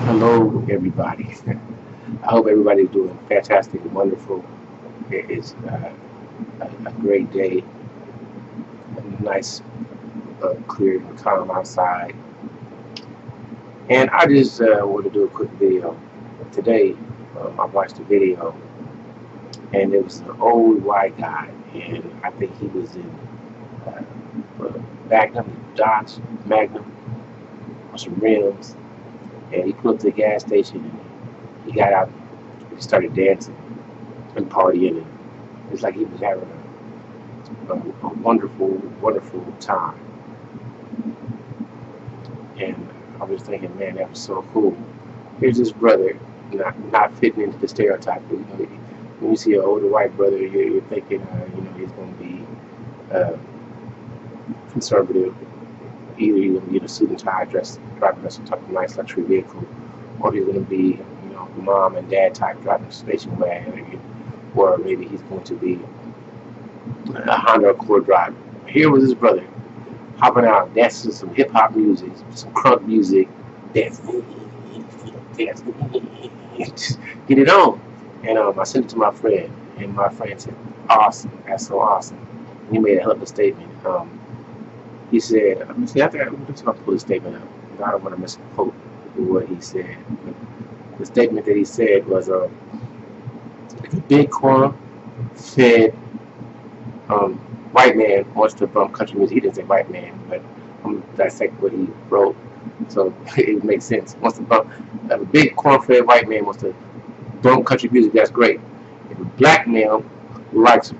Hello, everybody. I hope everybody's doing fantastic and wonderful. It's a great day, a nice, clear and calm outside. And I just want to do a quick video. Today, I watched a video, and it was an old white guy, and I think he was in uh, Magnum, Dodge Magnum, with some rims, and he pulled up to the gas station, and he got out, he started dancing and partying, and it's like he was having a wonderful, wonderful time. And I was thinking, man, that was so cool. Here's this brother, not fitting into the stereotype. But, when you see an older white brother, you're thinking, he's going to be uh, conservative. Either he's going to be in a suit and tie, dress, driving some type of nice luxury vehicle, or he's going to be, mom and dad type driving a station wagon, or maybe he's going to be a Honda Accord driver. Here was his brother hopping out, dancing to some hip hop music, some crunk music, dancing, dancing, just get it on. And I sent it to my friend, and my friend said, "Awesome, that's so awesome." And he made a hell of a statement. He said, "Let me see, I think I'm just gonna pull his statement up. I don't want to misquote what he said. But the statement that he said was, if a big corn-fed white man wants to bump country music." He didn't say white man, but I'm dissect what he wrote, so it makes sense. Wants to bump. If a big corn-fed white man wants to bump country music, that's great. If a black male who likes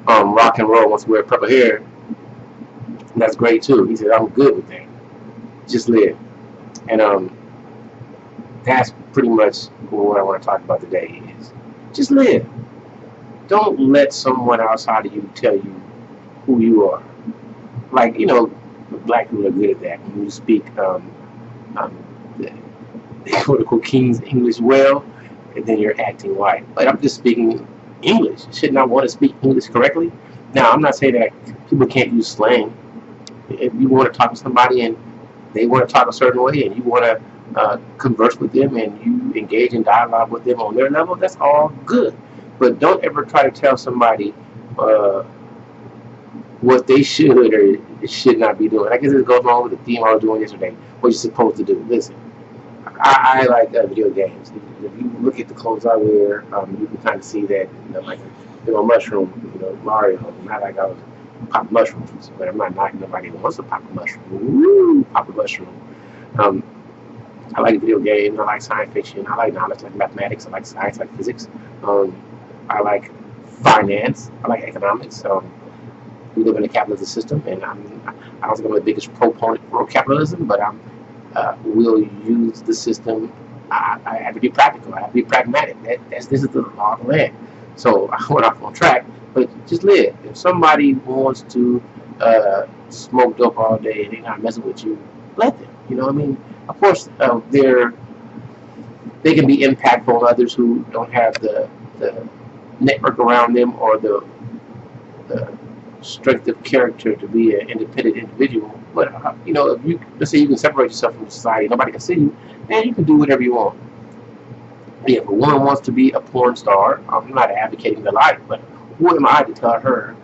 rock and roll, wants to wear purple hair, that's great too. He said, "I'm good with that. Just live." And that's pretty much what I want to talk about today. Is just live. Don't let someone outside of you tell you who you are. Like, black people are good at that. When you speak the quote-unquote King's English well, and then you're acting white. But I'm just speaking English. Shouldn't I want to speak English correctly? Now, I'm not saying that people can't use slang. If you want to talk to somebody and they want to talk a certain way, and you want to converse with them, and you engage in dialogue with them on their level, that's all good. But don't ever try to tell somebody what they should or should not be doing. I guess it goes along with the theme I was doing yesterday. What you're supposed to do. Listen, I like video games. If you look at the clothes I wear, you can kind of see that, like, mushroom, Mario. Not like I was popping mushrooms, but I'm not knocking nobody who wants to pop a mushroom. Woo, pop a mushroom. Um, I like video games. I like science fiction. I like knowledge, like mathematics. I like science, like physics. I like finance. I like economics. We live in a capitalist system, and I don't think I'm the biggest proponent for capitalism, but will use the system. I have to be practical. I have to be pragmatic. This is the law of the land. So I went off on track, but just live. If somebody wants to smoke dope all day and they're not messing with you, let them. Of course, they can be impactful on others who don't have the network around them or the strength of character to be an independent individual. But if you, let's say, you can separate yourself from society, nobody can see you, then you can do whatever you want. Yeah, if a woman wants to be a porn star, I'm not advocating the life, but who am I to tell her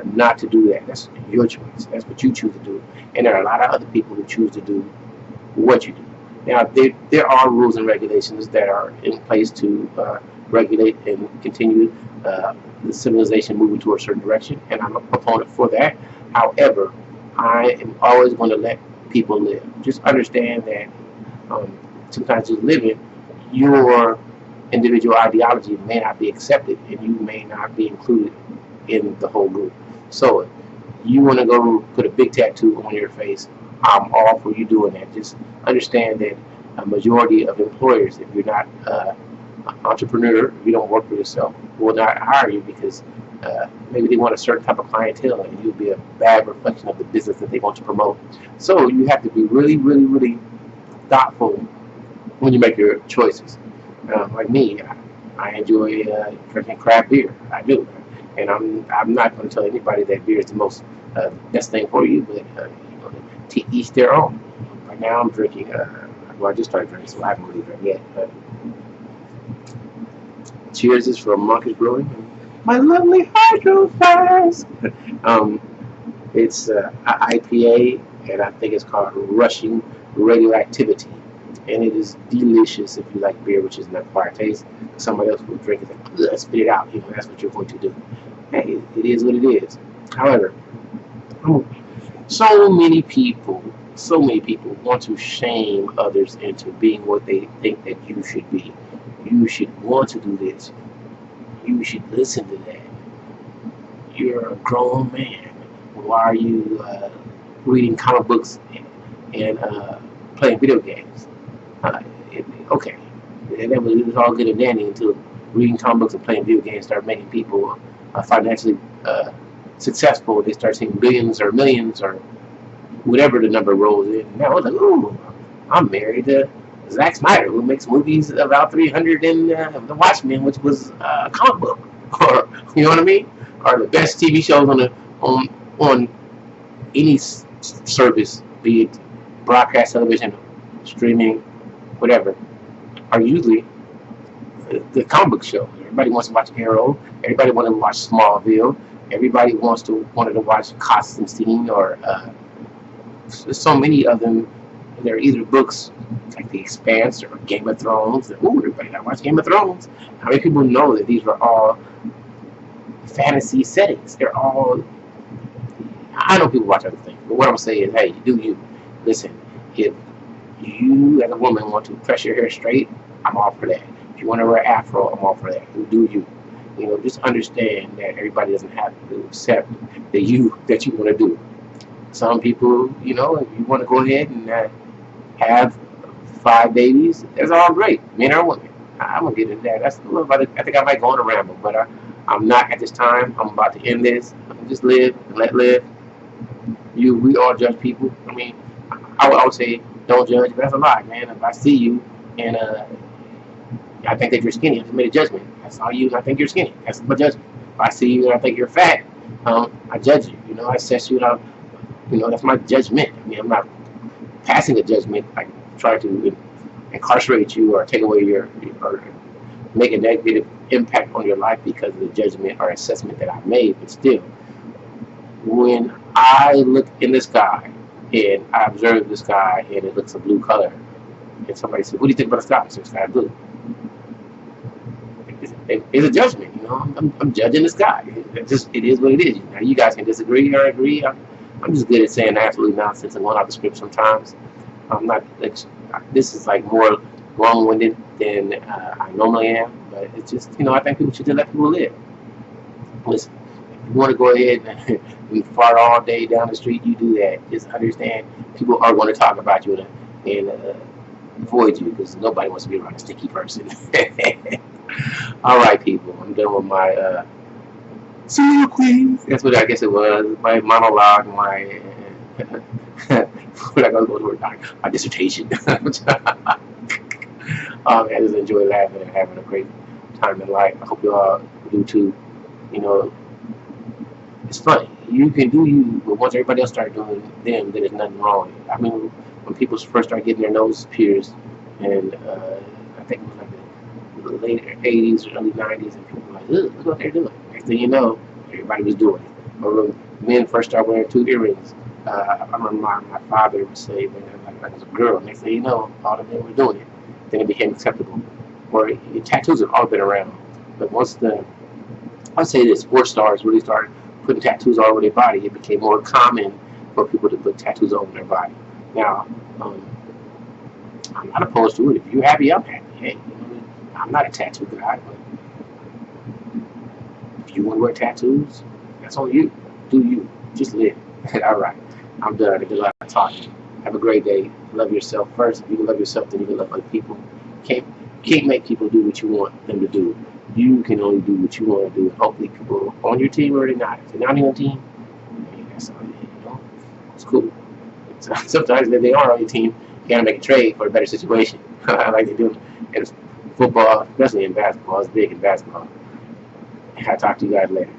not to do that? That's your choice. That's what you choose to do. And there are a lot of other people who choose to do what you do. Now, there are rules and regulations that are in place to regulate and continue the civilization moving toward a certain direction, and I'm a proponent for that. However, I am always going to let people live. Just understand that sometimes just living, your individual ideology may not be accepted, and you may not be included in the whole group. So if you want to go put a big tattoo on your face, I'm all for you doing that. Just understand that a majority of employers, if you're not an entrepreneur, if you don't work for yourself, will not hire you because maybe they want a certain type of clientele, and you'll be a bad reflection of the business that they want to promote. So you have to be really, really, really thoughtful when you make your choices. Like me, I enjoy drinking craft beer. I do, and I'm not going to tell anybody that beer is the most best thing for you, but to each their own. Right now, I'm drinking Well, I just started drinking, so I haven't really drank yet. But cheers is from Marcus Brewing. My lovely hydro flask. It's IPA, and I think it's called Rushing Radioactivity. And it is delicious if you like beer, which is an acquired taste. Somebody else will drink it and spit it out. You know, that's what you're going to do. Hey, it is what it is. However, so many people want to shame others into being what they think that you should be. You should want to do this. You should listen to that. You're a grown man. Why are you reading comic books and playing video games? Okay, and it was all good and dandy until reading comic books and playing video games start making people financially successful. They start seeing billions or millions or whatever the number rolls in. Now it's like, ooh, I'm married to Zack Snyder, who makes movies about 300 in The Watchmen, which was a comic book, or you know what I mean, or the best TV shows on any service, be it broadcast television, streaming, whatever, are usually the comic book show. Everybody wants to watch Arrow. Everybody wants to watch Smallville. Everybody wanted to watch Constantine, or so many of them. They're either books like The Expanse or Game of Thrones. Ooh, everybody gotta watch Game of Thrones. How many people know that these are all fantasy settings? They're all. I know people watch other things, but what I'm saying is, hey, do you listen? If you as a woman want to press your hair straight, I'm all for that. If you want to wear afro, I'm all for that. You do you. You know, just understand that everybody doesn't have to accept that you want to do. Some people, you know, if you want to go ahead and have 5 babies, that's all great, men or women. I'm gonna get into that. That's a little bit. I think I might go on a ramble, but I'm not at this time. I'm about to end this. Just live and let live. We all judge people. I mean, I would say don't judge, but that's a lie, man. If I see you and I think that you're skinny, I just made a judgment. I saw you and I think you're skinny. That's my judgment. If I see you and I think you're fat, I judge you. You know, I assess you out. You know, that's my judgment. I mean, I'm not passing a judgment. I try to incarcerate you or take away or make a negative impact on your life because of the judgment or assessment that I made. But still, when I look in the sky and I observe the sky and it looks a blue color, and somebody says, "What do you think about the sky?" I say, "The sky is blue." It's a judgment, you know. I'm judging the sky. It is what it is. Now, you guys can disagree or agree. I'm just good at saying absolute nonsense and going off the script sometimes. I'm not. This is like more long-winded than I normally am, but it's just, you know, I think people should just let people live. Listen, if you want to go ahead and fart all day down the street, you do that. Just understand, people are going to talk about you and avoid you because nobody wants to be around a sticky person. All right, people, I'm done with my soliloquy. That's what I guess it was. My monologue, my what I go to work on, my dissertation. I just enjoy laughing and having a great time in life. I hope you all do too. You know, it's funny. You can do you, but once everybody else starts doing them, then there's nothing wrong. I mean, when people first start getting their noses pierced, and I think it was like the late 80s or early 90s, and people were like, ugh, look what they're doing. Next thing you know, everybody was doing it. Or when men first started wearing 2 earrings, I remember my father would say, when I was a girl, next thing you know, all the men were doing it. Then it became acceptable. Or tattoos have all been around. But once I'd say that sports stars really started putting tattoos all over their body, it became more common for people to put tattoos over their body. Now, I'm not opposed to it. If you're happy, I'm happy. Hey, you know, I'm not a tattoo guy, but if you want to wear tattoos, that's on you. Do you. Just live. All right. I'm done. I did a lot of talking. Have a great day. Love yourself first. If you can love yourself, then you can love other people. You can't make people do what you want them to do. You can only do what you want to do. And hopefully people on your team or they're not. If they're not on your team, that's all, you know. It's cool. Sometimes if they are on your team, you gotta make a trade for a better situation. Like they do in football, especially in basketball. It's big in basketball. I'll talk to you guys later.